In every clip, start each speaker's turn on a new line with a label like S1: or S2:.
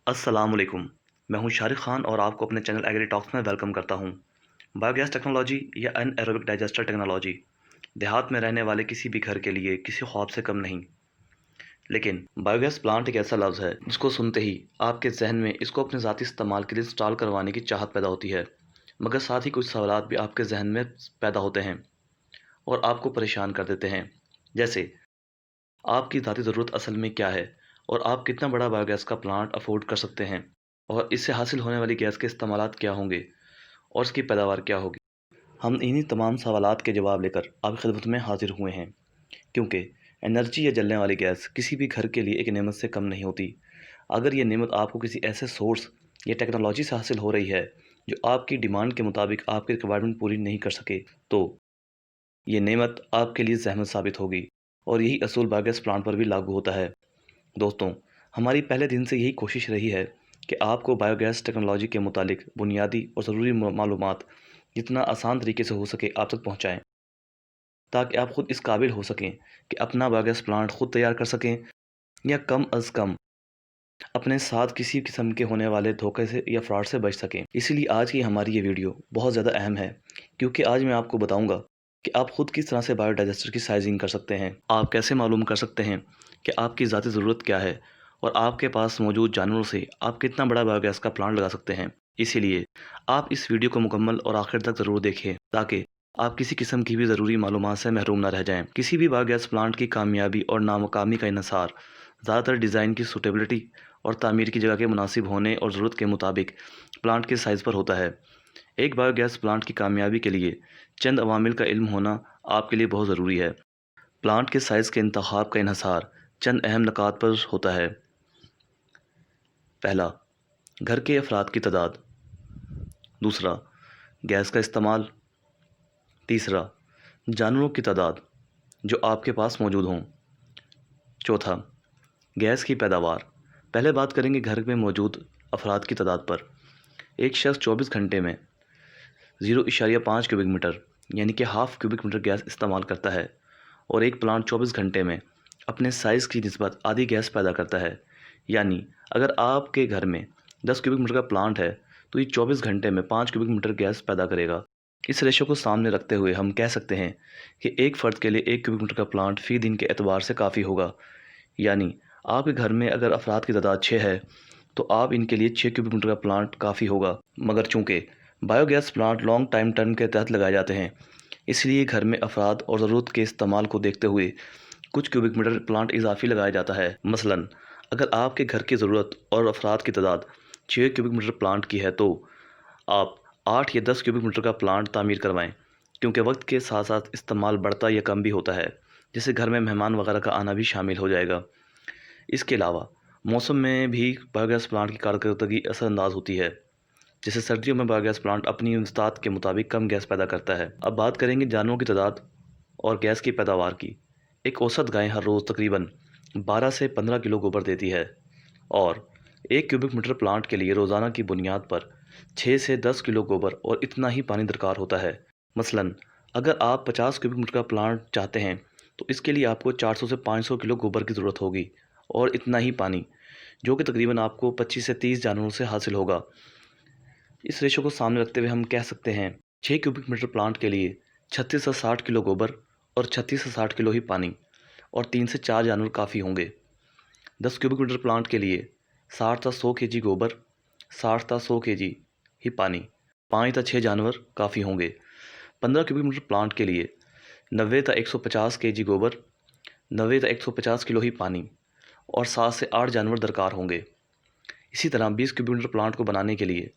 S1: अस्सलाम वालेकुम। मैं हूं शारिक खान और आपको अपने चैनल एग्री टॉक्स में वेलकम करता हूं। बायोगैस टेक्नोलॉजी या एनएरोबिक डाइजेस्टर टेक्नोलॉजी देहात में रहने वाले किसी भी घर के लिए किसी ख्वाब से कम नहीं। लेकिन बायोगैस प्लांट एक ऐसा लफ्ज़ है जिसको सुनते ही आपके जहन में इसको अपने ज़ाती इस्तेमाल के लिए इंस्टॉल करवाने की चाहत पैदा होती है, मगर साथ ही कुछ सवालात भी आपके जहन में पैदा होते हैं और आपको परेशान कर देते हैं। जैसे, आपकी ज़ाती ज़रूरत असल में क्या है और आप कितना बड़ा बायोगैस का प्लांट अफोर्ड कर सकते हैं, और इससे हासिल होने वाली गैस के इस्तेमालात क्या होंगे और इसकी पैदावार क्या होगी। हम इन्हीं तमाम सवालात के जवाब लेकर आपकी खिदमत में हाजिर हुए हैं, क्योंकि एनर्जी या जलने वाली गैस किसी भी घर के लिए एक नेमत से कम नहीं होती। अगर ये नेमत आपको किसी ऐसे सोर्स या टेक्नोलॉजी से हासिल हो रही है जो आपकी डिमांड के मुताबिक आपकी रिक्वायरमेंट पूरी नहीं कर सके, तो ये नेमत आपके लिए ज़हमत साबित होगी। और यही असूल बायोगैस प्लांट पर भी लागू होता है। दोस्तों, हमारी पहले दिन से यही कोशिश रही है कि आपको बायोगैस टेक्नोलॉजी के मुतालिक बुनियादी और ज़रूरी मालूमात जितना आसान तरीके से हो सके आप तक पहुँचाएँ, ताकि आप खुद इस काबिल हो सकें कि अपना बायोगैस प्लांट खुद तैयार कर सकें, या कम अज़ कम अपने साथ किसी किस्म के होने वाले धोखे से या फ्रॉड से बच सकें। इसीलिए आज की हमारी ये वीडियो बहुत ज़्यादा अहम है, क्योंकि आज मैं आपको बताऊंगा कि आप खुद किस तरह से बायोडाइजेस्टर की साइजिंग कर सकते हैं। आप कैसे मालूम कर सकते हैं कि आपकी ज़ाती ज़रूरत क्या है, और आपके पास मौजूद जानवरों से आप कितना बड़ा बायोगैस का प्लांट लगा सकते हैं। इसीलिए आप इस वीडियो को मुकम्मल और आखिर तक ज़रूर देखें, ताकि आप किसी किस्म की भी ज़रूरी मालूमात से महरूम ना रह जाएं। किसी भी बायोगैस प्लांट की कामयाबी और नाकामी का इन्हिसार ज़्यादातर डिज़ाइन की सूटेबिलिटी और तामीर की जगह के मुनासिब होने और ज़रूरत के मुताबिक प्लांट के साइज़ पर होता है। एक बायोगैस प्लांट की कामयाबी के लिए चंद अवामिल का इल्म होना आपके लिए बहुत ज़रूरी है। प्लांट के साइज़ के इंतखाब का इन्हिसार चंद अहम नुकात पर होता है। पहला, घर के अफराद की तादाद। दूसरा, गैस का इस्तेमाल। तीसरा, जानवरों की तादाद जो आपके पास मौजूद हों। चौथा, गैस की पैदावार। पहले बात करेंगे घर में मौजूद अफराद की तादाद पर। एक शख्स 24 घंटे में 0.5 क्यूबिक मीटर यानी कि हाफ़ क्यूबिक मीटर गैस इस्तेमाल करता है, और एक प्लांट 24 घंटे में अपने साइज़ की निस्बत आधी गैस पैदा करता है। यानी अगर आपके घर में 10 क्यूबिक मीटर का प्लांट है, तो ये 24 घंटे में 5 क्यूबिक मीटर गैस पैदा करेगा। इस रेशो को सामने रखते हुए हम कह सकते हैं कि एक फ़र्द के लिए 1 क्यूबिक मीटर का प्लांट फ़ी दिन के एतबार से काफ़ी होगा। यानी आपके घर में अगर अफराद की तादाद 6 है, तो आप इनके लिए 6 क्यूबिक मीटर का प्लांट काफ़ी होगा। मगर चूँकि biogas plant long time term के तहत लगाए जाते हैं, इसलिए घर में अफराद और ज़रूरत के इस्तेमाल को देखते हुए कुछ क्यूबिक मीटर प्लांट इजाफी लगाया जाता है। मसलन, अगर आपके घर की ज़रूरत और अफराद की तादाद 6 क्यूबिक मीटर प्लांट की है, तो आप 8 या 10 क्यूबिक मीटर का प्लांट तामीर करवाएं, क्योंकि वक्त के साथ साथ इस्तेमाल बढ़ता या कम भी होता है, जिससे घर में मेहमान वगैरह का आना भी शामिल हो जाएगा। इसके अलावा मौसम में भी बायोगैस प्लांट की कारकर्दगी असरअंदाज होती है। जैसे सर्दियों में बायोगैस प्लांट अपनी वसात के मुताबिक कम गैस पैदा करता है। अब बात करेंगे जानवरों की तादाद और गैस की पैदावार की। एक औसत गाय हर रोज़ तकरीबन 12 से 15 किलो गोबर देती है, और 1 क्यूबिक मीटर प्लांट के लिए रोज़ाना की बुनियाद पर 6 से 10 किलो गोबर और इतना ही पानी दरकार होता है। मसलन, अगर आप 50 क्यूबिक मीटर का प्लांट चाहते हैं, तो इसके लिए आपको 400 से 500 किलो गोबर की ज़रूरत होगी, और इतना ही पानी, जो कि तकरीबन आपको 25 से 30 जानवरों से हासिल होगा। इस रेशो को सामने रखते हुए हम कह सकते हैं 6 क्यूबिक मीटर प्लांट के लिए 36 से 60 किलो गोबर और 36 से 60 किलो ही पानी, और 3 से 4 जानवर काफ़ी होंगे। 10 क्यूबिक मीटर प्लांट के लिए 60 से 100 केजी गोबर, 60 से 100 केजी ही पानी, 5 से 6 जानवर काफ़ी होंगे। 15 क्यूबिक मीटर प्लांट के लिए 90 से 150 केजी गोबर, 90 से 150 किलो ही पानी, और 7 से 8 जानवर दरकार होंगे। इसी तरह 20 क्यूबिक मीटर प्लांट को बनाने के लिए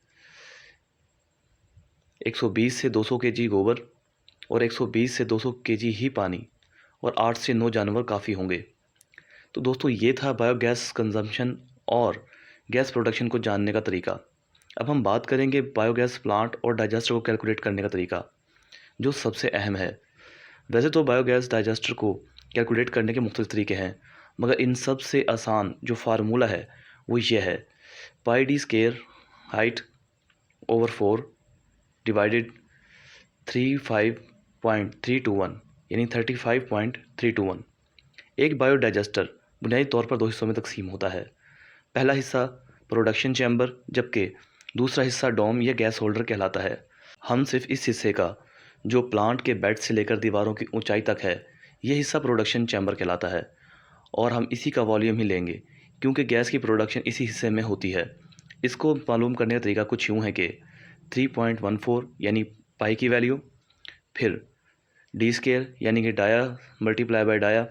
S1: 120 से 200 केजी गोबर और 120 से 200 केजी ही पानी, और 8 से 9 जानवर काफ़ी होंगे। तो दोस्तों, ये था बायोगैस कंजम्पशन और गैस प्रोडक्शन को जानने का तरीका। अब हम बात करेंगे बायोगैस प्लांट और डाइजेस्टर को कैलकुलेट करने का तरीका, जो सबसे अहम है। वैसे तो बायोगैस डाइजेस्टर को कैलकुलेट करने के मुख्तलिफ तरीके हैं, मगर इन सब से आसान जो फार्मूला है वो ये है: pi D square height over 4 divided 35.321 यानी 35.321। एक बायोडाइजेस्टर बुनियादी तौर पर दो हिस्सों में तकसीम होता है। पहला हिस्सा प्रोडक्शन चैम्बर, जबकि दूसरा हिस्सा डोम या गैस होल्डर कहलाता है। हम सिर्फ इस हिस्से का जो प्लांट के बेड से लेकर दीवारों की ऊंचाई तक है, ये हिस्सा प्रोडक्शन चैम्बर कहलाता है और हम इसी का वॉल्यूम ही लेंगे क्योंकि गैस की प्रोडक्शन इसी हिस्से में होती है। इसको मालूम करने का तरीका कुछ यूँ है कि 3.14 यानी पाई की वैल्यू, फिर डी स्केयर यानी कि डाया मल्टीप्लाई बाय डाया,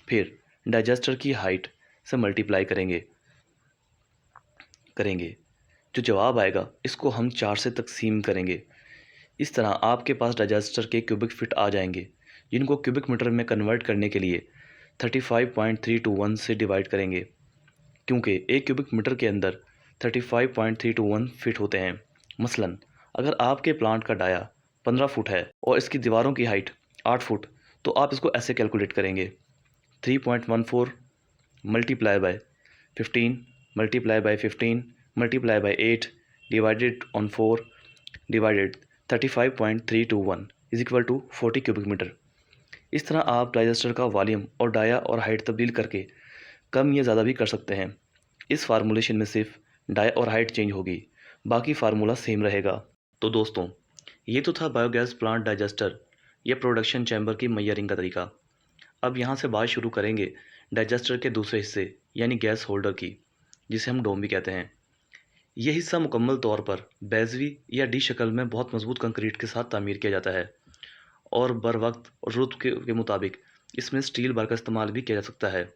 S1: फिर डाइजेस्टर की हाइट से मल्टीप्लाई करेंगे। जो जवाब आएगा इसको हम 4 से तकसीम करेंगे। इस तरह आपके पास डाइजेस्टर के क्यूबिक फिट आ जाएंगे, जिनको क्यूबिक मीटर में कन्वर्ट करने के लिए 35.321 से डिवाइड करेंगे, क्योंकि एक क्यूबिक मीटर के अंदर 35.321 फिट होते हैं। मसलन अगर आपके प्लांट का डाया 15 फुट है और इसकी दीवारों की हाइट 8 फुट, तो आप इसको ऐसे कैलकुलेट करेंगे 3.14 multiply by 15 multiply by 15 multiply by 8 divided on 4 divided 35.321 is equal to 40 cubic metre. इस तरह आप डाइजेस्टर का वॉल्यूम और डाया और हाइट तब्दील करके कम या ज़्यादा भी कर सकते हैं। इस फार्मूलेशन में सिर्फ डाया और हाइट चेंज होगी, बाकी फार्मूला सेम रहेगा। तो दोस्तों, ये तो था बायोगैस प्लांट डाइजेस्टर या प्रोडक्शन चैम्बर की मेजरिंग का तरीका। अब यहाँ से बात शुरू करेंगे डाइजेस्टर के दूसरे हिस्से यानी गैस होल्डर की, जिसे हम डोम भी कहते हैं। यह हिस्सा मुकम्मल तौर पर बेज़वी या डी शक्ल में बहुत मजबूत कंक्रीट के साथ तामीर किया जाता है और बर वक्त और ज़रूरत के मुताबिक इसमें स्टील बार का इस्तेमाल भी किया जा सकता है।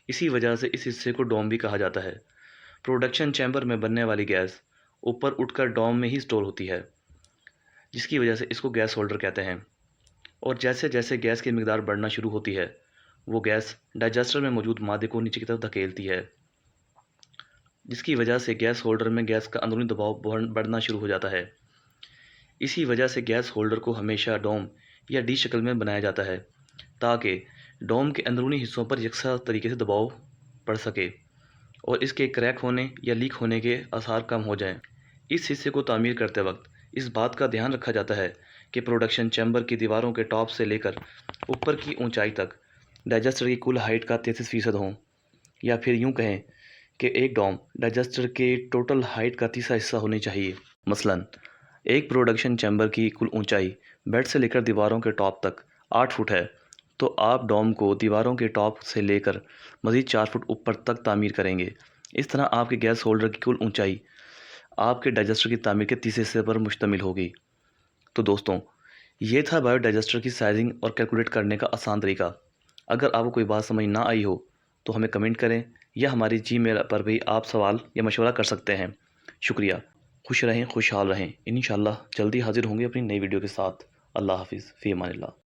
S1: इसी वजह से इस हिस्से को डोम भी कहा जाता है। प्रोडक्शन चैम्बर में बनने वाली गैस ऊपर उठकर डोम में ही स्टोर होती है, जिसकी वजह से इसको गैस होल्डर कहते हैं। और जैसे जैसे गैस की मिकदार बढ़ना शुरू होती है, वो गैस डाइजेस्टर में मौजूद मादे को नीचे की तरफ धकेलती है, जिसकी वजह से गैस होल्डर में गैस का अंदरूनी दबाव बढ़ना शुरू हो जाता है। इसी वजह से गैस होल्डर को हमेशा डोम या डी शक्ल में बनाया जाता है, ताकि डोम के अंदरूनी हिस्सों पर यकसा तरीके से दबाव पड़ सके और इसके क्रैक होने या लीक होने के आसार कम हो जाएं। इस हिस्से को तामीर करते वक्त इस बात का ध्यान रखा जाता है कि प्रोडक्शन चैम्बर की दीवारों के टॉप से लेकर ऊपर की ऊंचाई तक डाइजेस्टर की कुल हाइट का 33% हो, या फिर यूं कहें कि एक डोम डाइजेस्टर के टोटल हाइट का तीसरा हिस्सा होनी चाहिए। मसलन एक प्रोडक्शन चैम्बर की कुल ऊंचाई बेड से लेकर दीवारों के टॉप तक 8 फुट है, तो आप डोम को दीवारों के टॉप से लेकर मज़ीद 4 फुट ऊपर तक तामीर करेंगे। इस तरह आपके गैस होल्डर की कुल ऊंचाई आपके डाइजेस्टर की तामीर के तीसरे हिस्से पर मुश्तमिल होगी। तो दोस्तों, ये था बायो डाइजेस्टर की साइजिंग और कैलकुलेट करने का आसान तरीका। अगर आपको कोई बात समझ ना आई हो तो हमें कमेंट करें या हमारी जीमेल पर भी आप सवाल या मशवरा कर सकते हैं। शुक्रिया। खुश रहें, खुशहाल रहें। इंशाअल्लाह जल्दी हाजिर होंगे अपनी नई वीडियो के साथ। अल्लाह हाफिज़, फ़ी अमानिल्लाह।